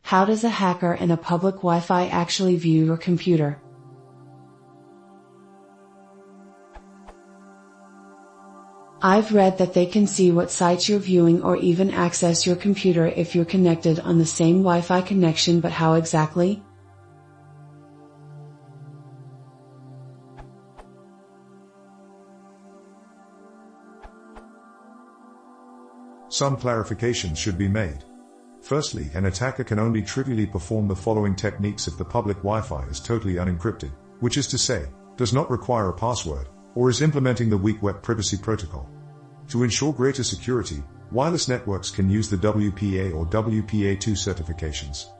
How does a hacker in a public Wi-Fi actually view your computer? I've read that they can see what sites you're viewing or even access your computer if you're connected on the same Wi-Fi connection, but how exactly? Some clarifications should be made. Firstly, an attacker can only trivially perform the following techniques if the public Wi-Fi is totally unencrypted, which is to say, does not require a password, or is implementing the weak Web Privacy Protocol. To ensure greater security, wireless networks can use the WPA or WPA2 certifications.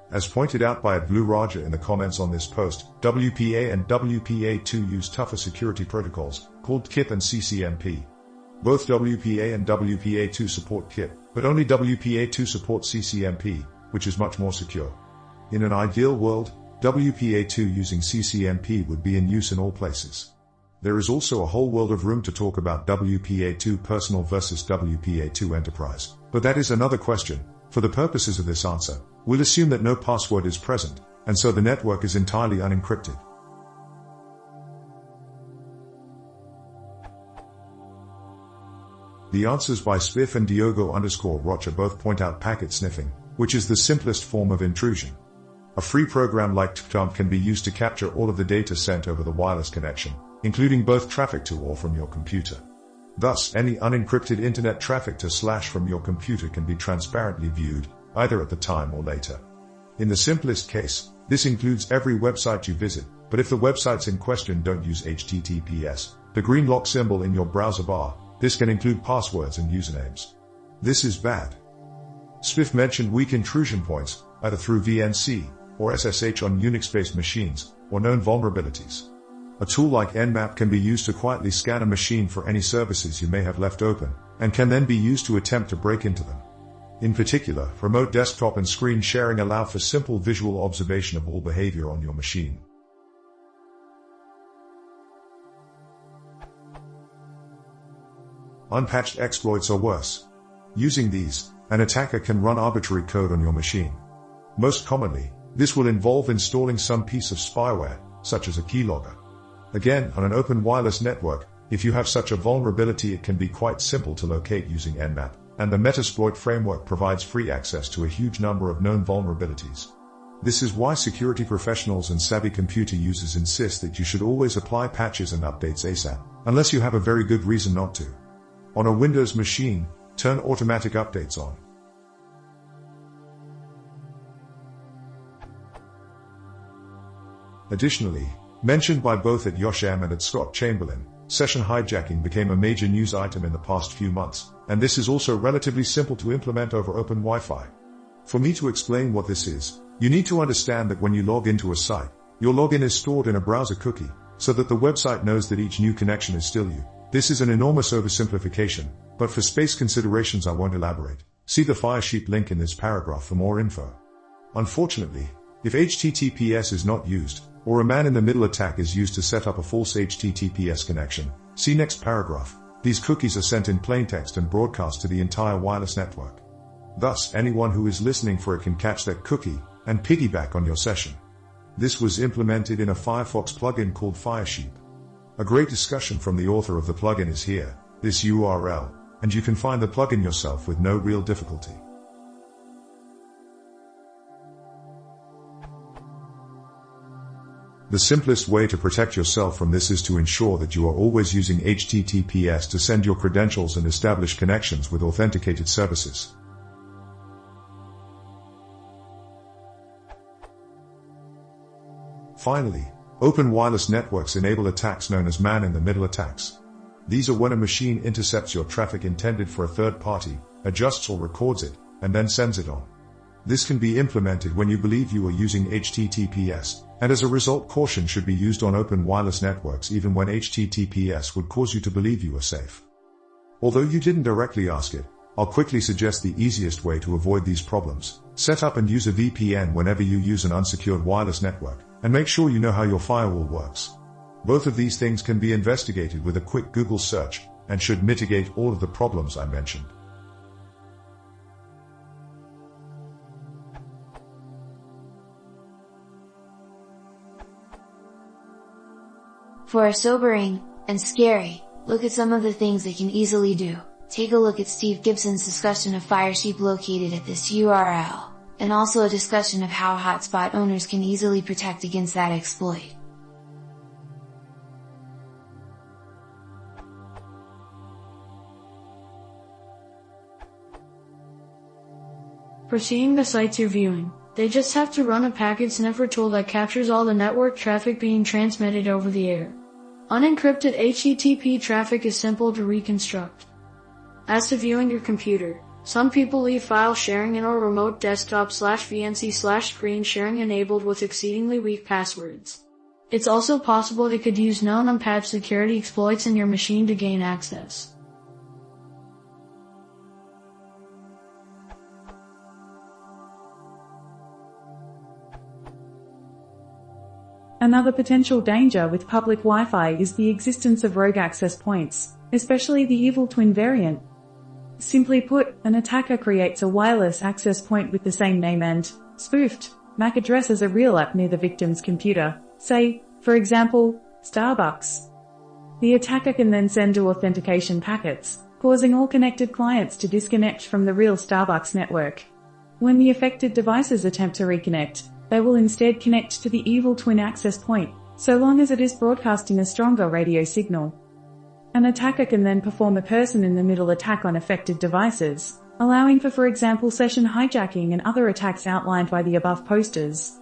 As pointed out by Blue Raja in the comments on this post, WPA and WPA2 use tougher security protocols, called KIP and CCMP. Both WPA and WPA2 support KIP, but only WPA2 supports CCMP, which is much more secure. In an ideal world, WPA2 using CCMP would be in use in all places. There is also a whole world of room to talk about WPA2 personal versus WPA2 enterprise, but that is another question. For the purposes of this answer, we'll assume that no password is present, and so the network is entirely unencrypted. The answers by Spiff and Diogo_Rocha both point out packet sniffing, which is the simplest form of intrusion. A free program like TPDump can be used to capture all of the data sent over the wireless connection, including both traffic to or from your computer. Thus, any unencrypted internet traffic to / from your computer can be transparently viewed, either at the time or later. In the simplest case, this includes every website you visit, but if the websites in question don't use HTTPS, the green lock symbol in your browser bar, this can include passwords and usernames. This is bad. Spiff mentioned weak intrusion points, either through VNC or SSH on Unix-based machines, or known vulnerabilities. A tool like Nmap can be used to quietly scan a machine for any services you may have left open, and can then be used to attempt to break into them. In particular, remote desktop and screen sharing allow for simple visual observation of all behavior on your machine. Unpatched exploits are worse. Using these, an attacker can run arbitrary code on your machine. Most commonly, this will involve installing some piece of spyware, such as a keylogger. Again, on an open wireless network, if you have such a vulnerability, it can be quite simple to locate using Nmap, and the Metasploit framework provides free access to a huge number of known vulnerabilities. This is why security professionals and savvy computer users insist that you should always apply patches and updates ASAP, unless you have a very good reason not to. On a Windows machine, turn automatic updates on. Additionally, mentioned by both at Yosh M and at Scott Chamberlain, session hijacking became a major news item in the past few months, and this is also relatively simple to implement over open Wi-Fi. For me to explain what this is, you need to understand that when you log into a site, your login is stored in a browser cookie, so that the website knows that each new connection is still you. This is an enormous oversimplification, but for space considerations I won't elaborate. See the Firesheet link in this paragraph for more info. Unfortunately, if HTTPS is not used, or a man-in-the-middle attack is used to set up a false HTTPS connection, see next paragraph, these cookies are sent in plaintext and broadcast to the entire wireless network. Thus, anyone who is listening for it can catch that cookie, and piggyback on your session. This was implemented in a Firefox plugin called Firesheet. A great discussion from the author of the plugin is here, this URL, and you can find the plugin yourself with no real difficulty. The simplest way to protect yourself from this is to ensure that you are always using HTTPS to send your credentials and establish connections with authenticated services. Finally, open wireless networks enable attacks known as man-in-the-middle attacks. These are when a machine intercepts your traffic intended for a third party, adjusts or records it, and then sends it on. This can be implemented when you believe you are using HTTPS, and as a result caution should be used on open wireless networks even when HTTPS would cause you to believe you are safe. Although you didn't directly ask it, I'll quickly suggest the easiest way to avoid these problems. Set up and use a VPN whenever you use an unsecured wireless network, and make sure you know how your firewall works. Both of these things can be investigated with a quick Google search, and should mitigate all of the problems I mentioned. For a sobering and scary look at some of the things they can easily do, take a look at Steve Gibson's discussion of Firesheep located at this URL, and also a discussion of how hotspot owners can easily protect against that exploit. For seeing the sites you're viewing, they just have to run a packet sniffer tool that captures all the network traffic being transmitted over the air. Unencrypted HTTP traffic is simple to reconstruct. As to viewing your computer, some people leave file sharing and or remote desktop/VNC/screen sharing enabled with exceedingly weak passwords. It's also possible they could use known unpatched security exploits in your machine to gain access. Another potential danger with public Wi-Fi is the existence of rogue access points, especially the evil twin variant. Simply put, an attacker creates a wireless access point with the same name and spoofed MAC address as a real app near the victim's computer, say, for example, Starbucks. The attacker can then send to authentication packets, causing all connected clients to disconnect from the real Starbucks network. When the affected devices attempt to reconnect, they will instead connect to the evil twin access point, so long as it is broadcasting a stronger radio signal. An attacker can then perform a person-in-the-middle attack on affected devices, allowing for example, session hijacking and other attacks outlined by the above posters.